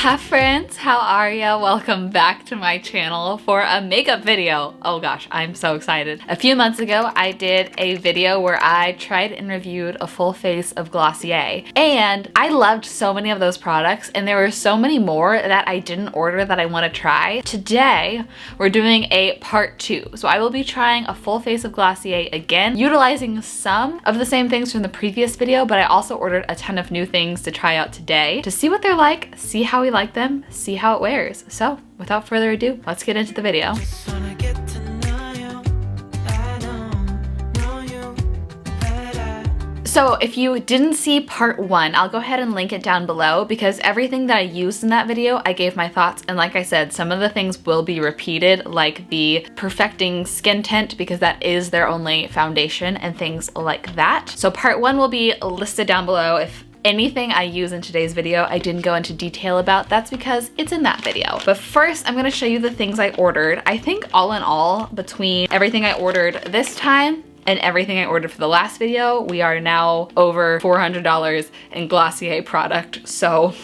Hi friends, how are ya? Welcome back to my channel for a makeup video. Oh gosh, I'm so excited. A few months ago, I did a video where I tried and reviewed a full face of Glossier, and I loved so many of those products, and there were so many more that I didn't order that I want to try. Today, we're doing a part 2. So I will be trying a full face of Glossier again, utilizing some of the same things from the previous video, but I also ordered a ton of new things to try out today to see what they're like, see how we like them, see how it wears. So without further ado, let's get into the video. So if you didn't see part 1, I'll go ahead and link it down below because everything that I used in that video, I gave my thoughts, and like I said, some of the things will be repeated, like the perfecting skin tint because that is their only foundation and things like that. So part 1 will be listed down below. If anything I use in today's video I didn't go into detail about, that's because it's in that video. But first, I'm gonna show you the things I ordered. I think all in all, between everything I ordered this time and everything I ordered for the last video, we are now over $400 in Glossier product. So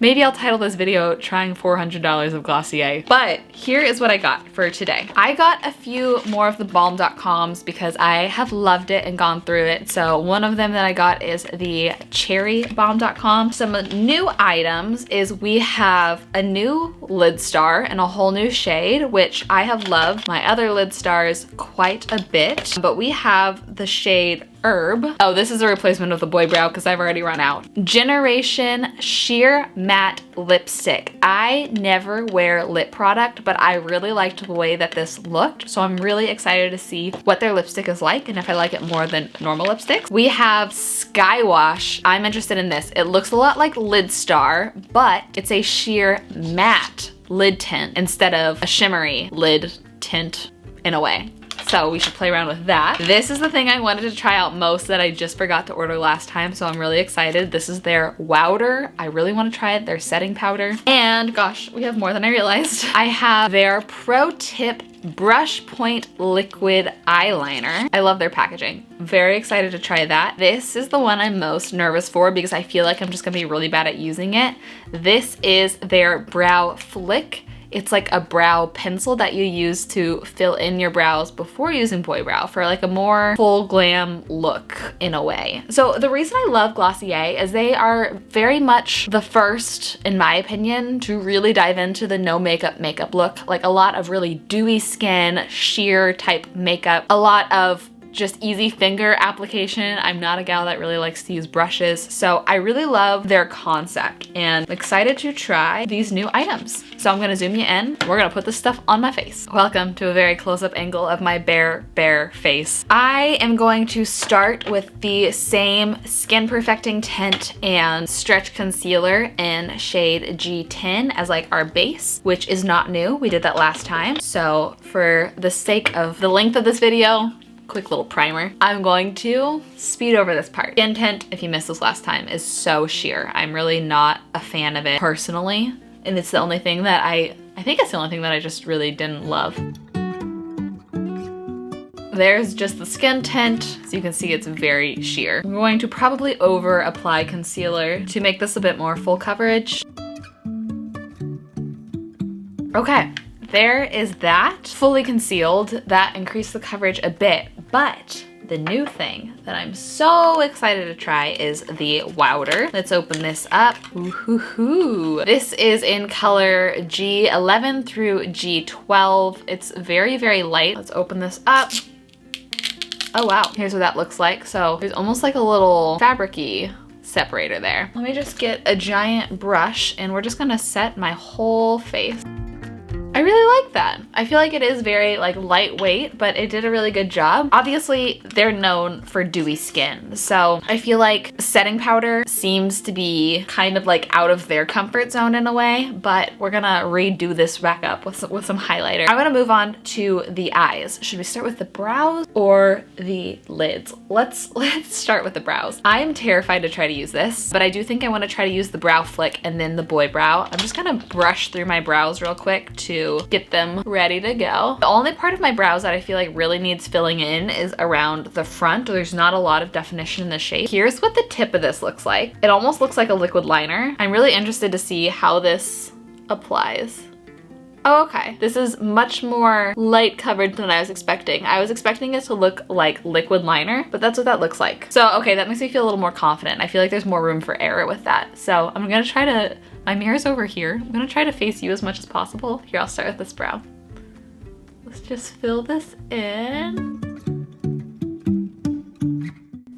maybe I'll title this video trying $400 of Glossier. But here is what I got for today. I got a few more of the balm.coms because I have loved it and gone through it. So one of them that I got is the cherry balm.com. Some new items is we have a new lid star and a whole new shade, which I have loved my other lid stars quite a bit. But we have the shade Herb. Oh, this is a replacement of the Boy Brow because I've already run out. Generation Sheer Matte Lipstick. I never wear lip product, but I really liked the way that this looked, so I'm really excited to see what their lipstick is like and if I like it more than normal lipsticks. We have Skywash. I'm interested in this. It looks a lot like Lid Star, but it's a sheer matte lid tint instead of a shimmery lid tint in a way. So we should play around with that. This is the thing I wanted to try out most that I just forgot to order last time, so I'm really excited. This is their Wowder. I really want to try it, their setting powder. And gosh, we have more than I realized. I have their Pro Tip Brush Point Liquid Eyeliner. I love their packaging. Very excited to try that. This is the one I'm most nervous for because I feel like I'm just gonna be really bad at using it. This is their Brow Flick. It's like a brow pencil that you use to fill in your brows before using Boy Brow for like a more full glam look in a way. So the reason I love Glossier is they are very much the first, in my opinion, to really dive into the no makeup look. Like a lot of really dewy skin, sheer type makeup, a lot of just easy finger application. I'm not a gal that really likes to use brushes, so I really love their concept and I'm excited to try these new items. So I'm gonna zoom you in. We're gonna put this stuff on my face. Welcome to a very close-up angle of my bare face. I am going to start with the same Skin Perfecting Tint and Stretch Concealer in shade G10 as like our base, which is not new. We did that last time. So for the sake of the length of this video, quick little primer. I'm going to speed over this part. Skin tint, if you missed this last time, is so sheer. I'm really not a fan of it personally. And it's the only thing that I think it's the only thing that I just really didn't love. There's just the skin tint. So you can see it's very sheer. I'm going to probably over apply concealer to make this a bit more full coverage. Okay. There is that. Fully concealed. That increased the coverage a bit, but the new thing that I'm so excited to try is the Wowder. Let's open this up. Ooh-hoo-hoo. This is in color G11 through G12. It's very, very light. Let's open this up. Oh wow, here's what that looks like. So there's almost like a little fabric-y separator there. Let me just get a giant brush and we're just gonna set my whole face. I really like that. I feel like it is very like lightweight, but it did a really good job. Obviously, they're known for dewy skin, so I feel like setting powder seems to be kind of like out of their comfort zone in a way, but we're gonna redo this back up with some highlighter. I'm gonna move on to the eyes. Should we start with the brows or the lids? Let's start with the brows. I'm terrified to try to use this, but I do think I want to try to use the Brow Flick and then the Boy Brow. I'm just gonna brush through my brows real quick to get them ready ready to go. The only part of my brows that I feel like really needs filling in is around the front. There's not a lot of definition in the shape. Here's what the tip of this looks like. It almost looks like a liquid liner. I'm really interested to see how this applies. Oh, okay. This is much more light covered than I was expecting. I was expecting it to look like liquid liner, but that's what that looks like. So, okay, that makes me feel a little more confident. I feel like there's more room for error with that. So I'm gonna try to, my mirror's over here. I'm gonna try to face you as much as possible. Here, I'll start with this brow. Let's just fill this in.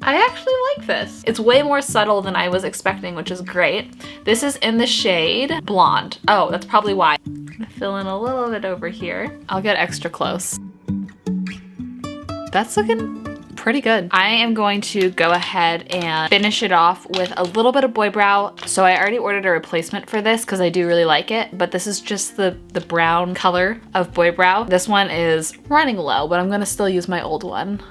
I actually like this. It's way more subtle than I was expecting, which is great. This is in the shade Blonde. Oh, that's probably why. I'm gonna fill in a little bit over here. I'll get extra close. That's looking pretty good. I am going to go ahead and finish it off with a little bit of boy brow. So I already ordered a replacement for this because I do really like it, but this is just the brown color of boy brow. This one is running low, but I'm gonna still use my old one.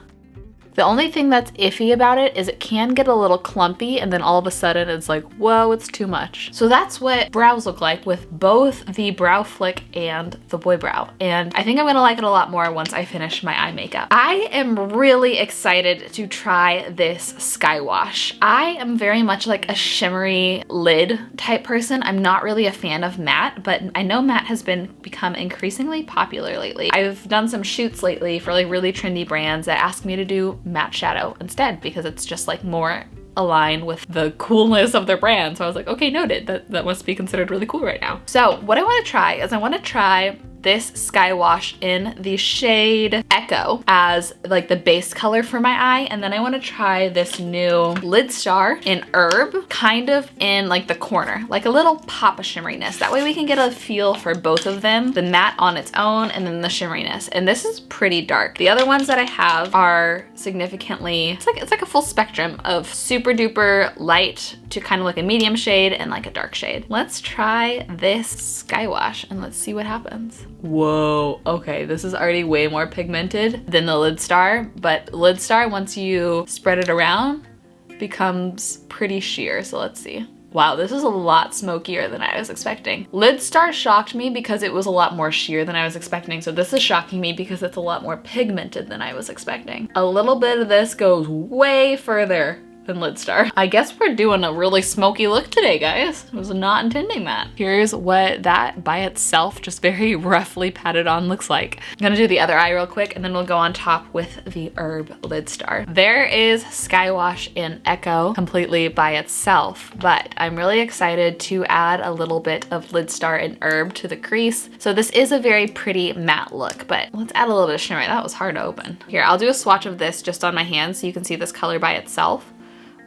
The only thing that's iffy about it is it can get a little clumpy and then all of a sudden it's like, whoa, it's too much. So that's what brows look like with both the brow flick and the boy brow. And I think I'm gonna like it a lot more once I finish my eye makeup. I am really excited to try this Sky Wash. I am very much like a shimmery lid type person. I'm not really a fan of matte, but I know matte has become increasingly popular lately. I've done some shoots lately for like really trendy brands that ask me to do matte shadow instead because it's just like more aligned with the coolness of their brand. So I was like, okay, noted. That must be considered really cool right now. So what I want to try is I want to try this Sky Wash in the shade Echo as like the base color for my eye. And then I want to try this new Lid Star in Herb, kind of in like the corner, like a little pop of shimmeriness. That way we can get a feel for both of them, the matte on its own and then the shimmeriness. And this is pretty dark. The other ones that I have are significantly, it's like a full spectrum of super duper light to kind of like a medium shade and like a dark shade. Let's try this Sky Wash and let's see what happens. Whoa, okay, this is already way more pigmented than the Lid Star, but Lid Star, once you spread it around, becomes pretty sheer, so let's see. Wow, this is a lot smokier than I was expecting. Lid Star shocked me because it was a lot more sheer than I was expecting, so this is shocking me because it's a lot more pigmented than I was expecting. A little bit of this goes way further than Lid Star. I guess we're doing a really smoky look today, guys. I was not intending that. Here's what that by itself, just very roughly patted on, looks like. I'm gonna do the other eye real quick and then we'll go on top with the Herb Lid Star. There is Sky Wash in Echo completely by itself, but I'm really excited to add a little bit of Lid Star and Herb to the crease. So this is a very pretty matte look, but let's add a little bit of shimmer. That was hard to open. Here, I'll do a swatch of this just on my hands so you can see this color by itself.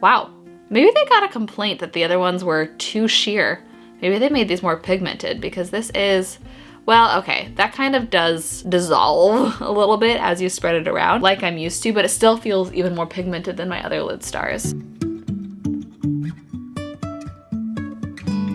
Wow, maybe they got a complaint that the other ones were too sheer. Maybe they made these more pigmented because this is, well, okay, that kind of does dissolve a little bit as you spread it around like I'm used to, but it still feels even more pigmented than my other Lid Stars.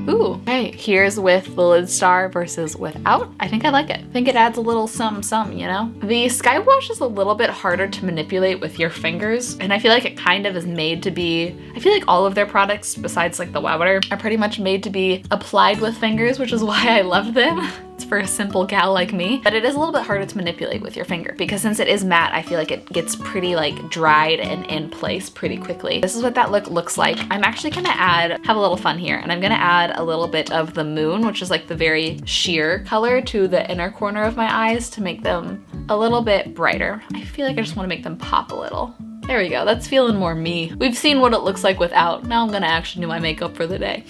Ooh, okay, here's with the Lid Star versus without. I think I like it. I think it adds a little something, you know? The Sky Wash is a little bit harder to manipulate with your fingers, and I feel like it kind of is made to be, I feel like all of their products, besides like the Water, are pretty much made to be applied with fingers, which is why I love them. It's for a simple gal like me, but it is a little bit harder to manipulate with your finger because since it is matte, I feel like it gets pretty like dried and in place pretty quickly. This is what that look looks like. I'm actually gonna have a little fun here and I'm gonna add a little bit of the Moon, which is like the very sheer color, to the inner corner of my eyes to make them a little bit brighter. I feel like I just wanna make them pop a little. There we go, that's feeling more me. We've seen what it looks like without. Now I'm gonna actually do my makeup for the day.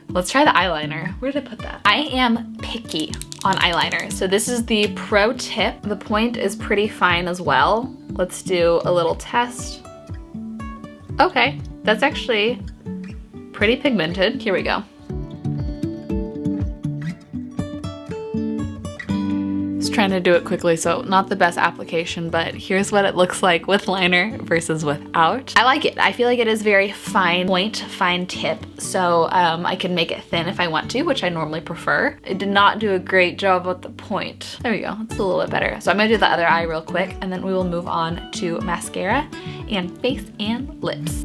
Let's try the eyeliner. Where did I put that? I am picky on eyeliner. So this is the pro tip. The point is pretty fine as well. Let's do a little test. Okay, that's actually pretty pigmented. Here we go. Trying to do it quickly, so not the best application, but here's what it looks like with liner versus without. I like it. I feel like it is very fine point, fine tip, so I can make it thin if I want to, which I normally prefer. It did not do a great job with the point. There we go, it's a little bit better. So I'm gonna do the other eye real quick, and then we will move on to mascara and face and lips.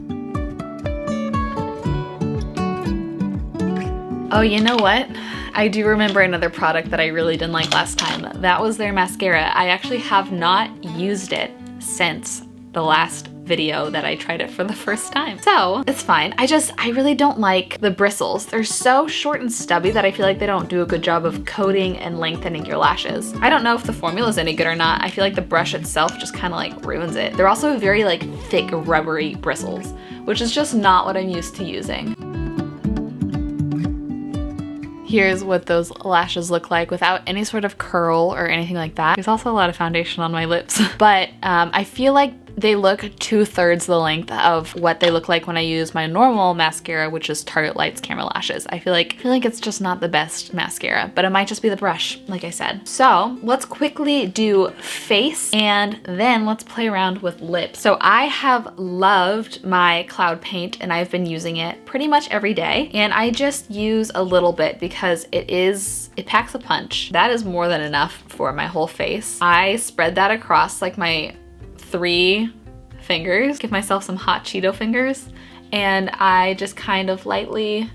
Oh, you know what? I do remember another product that I really didn't like last time. That was their mascara. I actually have not used it since the last video that I tried it for the first time. So it's fine. I really don't like the bristles. They're so short and stubby that I feel like they don't do a good job of coating and lengthening your lashes. I don't know if the formula is any good or not. I feel like the brush itself just kind of like ruins it. They're also very like thick, rubbery bristles, which is just not what I'm used to using. Here's what those lashes look like without any sort of curl or anything like that. There's also a lot of foundation on my lips, but I feel like they look 2/3 the length of what they look like when I use my normal mascara, which is Target Lights Camera Lashes. I feel like it's just not the best mascara, but it might just be the brush, like I said. So let's quickly do face and then let's play around with lips. So I have loved my cloud paint and I've been using it pretty much every day, and I just use a little bit because it packs a punch. That is more than enough for my whole face. I spread that across like my 3 fingers, give myself some hot Cheeto fingers, and I just kind of lightly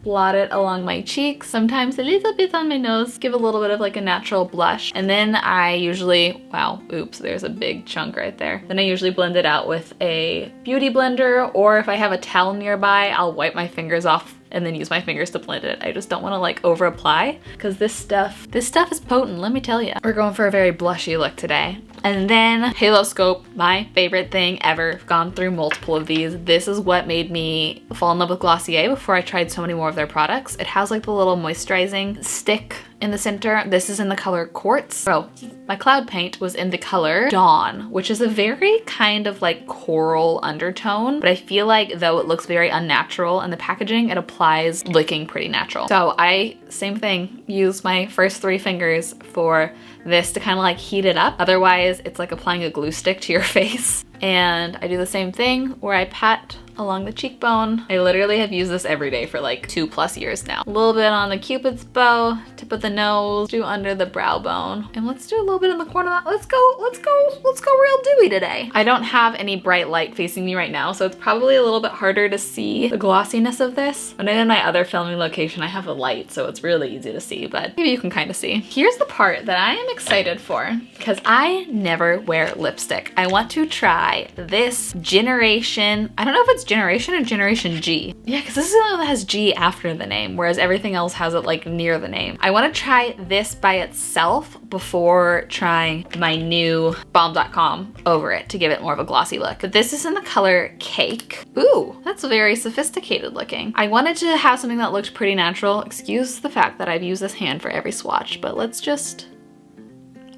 blot it along my cheeks, sometimes a little bit on my nose, give a little bit of like a natural blush, and then I usually, wow, oops, there's a big chunk right there. Then I usually blend it out with a beauty blender, or if I have a towel nearby, I'll wipe my fingers off and then use my fingers to blend it. I just don't want to like over apply because this stuff is potent, let me tell you. We're going for a very blushy look today. And then Halo Scope, my favorite thing ever. I've gone through multiple of these. This is what made me fall in love with Glossier before I tried so many more of their products. It has like the little moisturizing stick in the center. This is in the color Quartz. Oh, my cloud paint was in the color Dawn, which is a very kind of like coral undertone, but I feel like though it looks very unnatural in the packaging, it applies looking pretty natural. So I, same thing, use my first 3 fingers for this to kind of like heat it up. Otherwise, it's like applying a glue stick to your face. And I do the same thing where I pat along the cheekbone. I literally have used this every day for like 2+ years now. A little bit on the Cupid's bow, tip of the nose, do under the brow bone. And let's do a little bit in the corner. Let's go real dewy today. I don't have any bright light facing me right now, so it's probably a little bit harder to see the glossiness of this. When I'm in my other filming location, I have a light, so it's really easy to see, but maybe you can kind of see. Here's the part that I am excited for, because I never wear lipstick. I want to try this generation, I don't know if it's generation or generation G. Yeah, because this is the one that has G after the name, whereas everything else has it like near the name. I want to try this by itself before trying my new Balm.com over it to give it more of a glossy look. But this is in the color Cake. Ooh, that's very sophisticated looking. I wanted to have something that looked pretty natural. Excuse the fact that I've used this hand for every swatch, but let's just,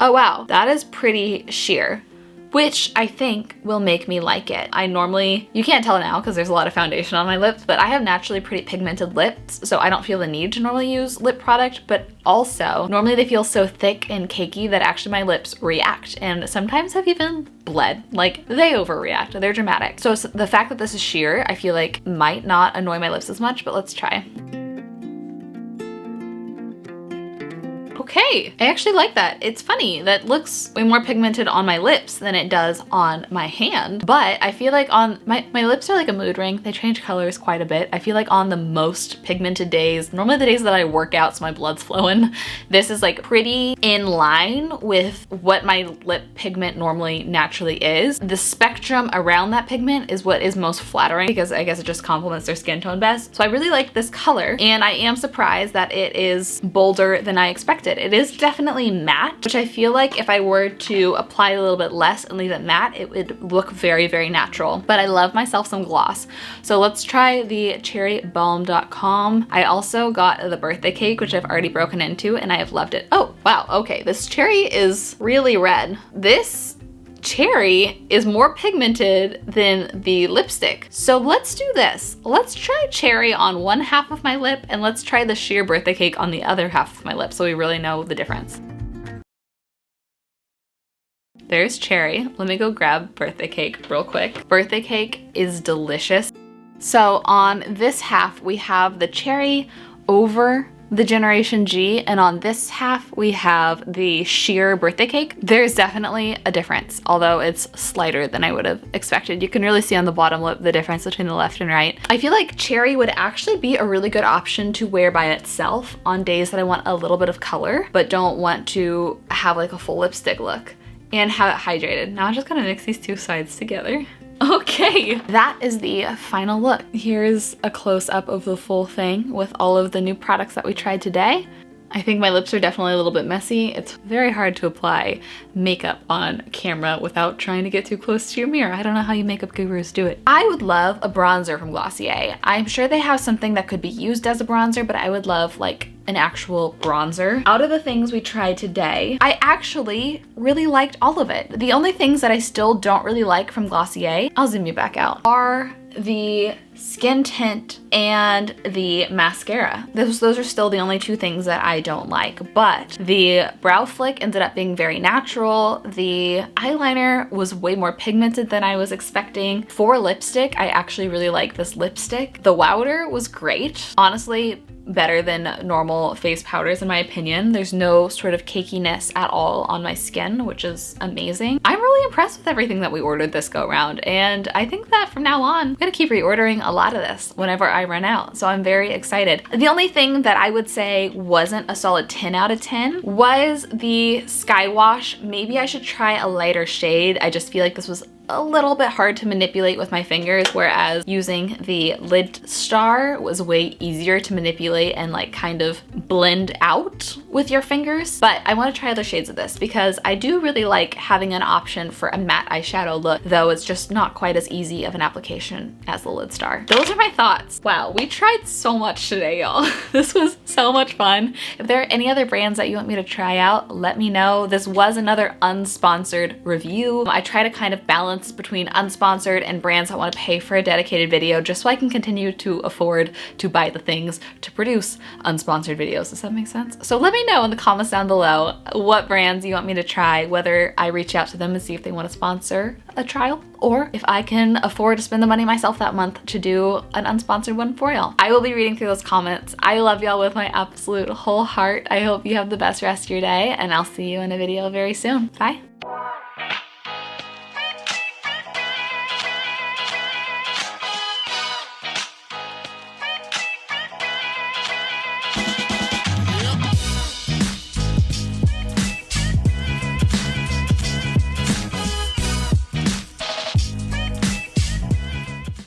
oh wow, that is pretty sheer, which I think will make me like it. I normally, you can't tell now because there's a lot of foundation on my lips, but I have naturally pretty pigmented lips, so I don't feel the need to normally use lip product, but also normally they feel so thick and cakey that actually my lips react, and sometimes have even bled. Like, they overreact, they're dramatic. So the fact that this is sheer, I feel like might not annoy my lips as much, but let's try. Okay, I actually like that. It's funny, that looks way more pigmented on my lips than it does on my hand, but I feel like on my lips are like a mood ring. They change colors quite a bit. I feel like on the most pigmented days, normally the days that I work out so my blood's flowing, this is like pretty in line with what my lip pigment normally naturally is. The spectrum around that pigment is what is most flattering because I guess it just complements their skin tone best. So I really like this color, and I am surprised that it is bolder than I expected. It is definitely matte, which I feel like if I were to apply a little bit less and leave it matte, it would look very, very natural. But I love myself some gloss. So let's try the Cherry Balm.com. I also got the Birthday Cake, which I've already broken into, and I have loved it. Oh, wow, okay, this cherry is really red. This cherry is more pigmented than the lipstick. So let's do this. Let's try cherry on one half of my lip, and let's try the sheer Birthday Cake on the other half of my lip so we really know the difference. There's cherry. Let me go grab Birthday Cake real quick. Birthday Cake is delicious. So on this half, we have the cherry over the Generation G, and on this half we have the sheer birthday cake. There's definitely a difference, although it's slighter than I would have expected. You can really see on the bottom lip the difference between the left and right. I feel like cherry would actually be a really good option to wear by itself on days that I want a little bit of color, but don't want to have like a full lipstick look and have it hydrated. Now I'm just gonna mix these two sides together. Okay, that is the final look. Here's a close-up of the full thing with all of the new products that we tried today. I think my lips are definitely a little bit messy. It's very hard to apply makeup on camera without trying to get too close to your mirror. I don't know how you makeup gurus do it. I would love a bronzer from Glossier. I'm sure they have something that could be used as a bronzer, but I would love like an actual bronzer. Out of the things we tried today, I actually really liked all of it. The only things that I still don't really like from Glossier, I'll zoom you back out, are the skin tint and the mascara. Those are still the only two things that I don't like, but the brow flick ended up being very natural. The eyeliner was way more pigmented than I was expecting. For lipstick, I actually really like this lipstick. The powder was great. Honestly, better than normal face powders in my opinion. There's no sort of cakiness at all on my skin, which is amazing. I'm really impressed with everything that we ordered this go around, and I think that from now on, I'm gonna keep reordering a lot of this whenever I run out, so I'm very excited. The only thing that I would say wasn't a solid 10 out of 10 was the Sky Wash. Maybe I should try a lighter shade. I just feel like this was a little bit hard to manipulate with my fingers, whereas using the lid star was way easier to manipulate and like kind of blend out with your fingers. But I want to try other shades of this because I do really like having an option for a matte eyeshadow look, though it's just not quite as easy of an application as the lid star. Those are my thoughts. Wow, we tried so much today, y'all. This was so much fun. If there are any other brands that you want me to try out, let me know. This was another unsponsored review. I try to kind of balance between unsponsored and brands that want to pay for a dedicated video just so I can continue to afford to buy the things to produce unsponsored videos. Does that make sense? So let me know in the comments down below what brands you want me to try, whether I reach out to them and see if they want to sponsor a trial, or if I can afford to spend the money myself that month to do an unsponsored one for y'all. I will be reading through those comments. I love y'all with my absolute whole heart. I hope you have the best rest of your day, and I'll see you in a video very soon. Bye.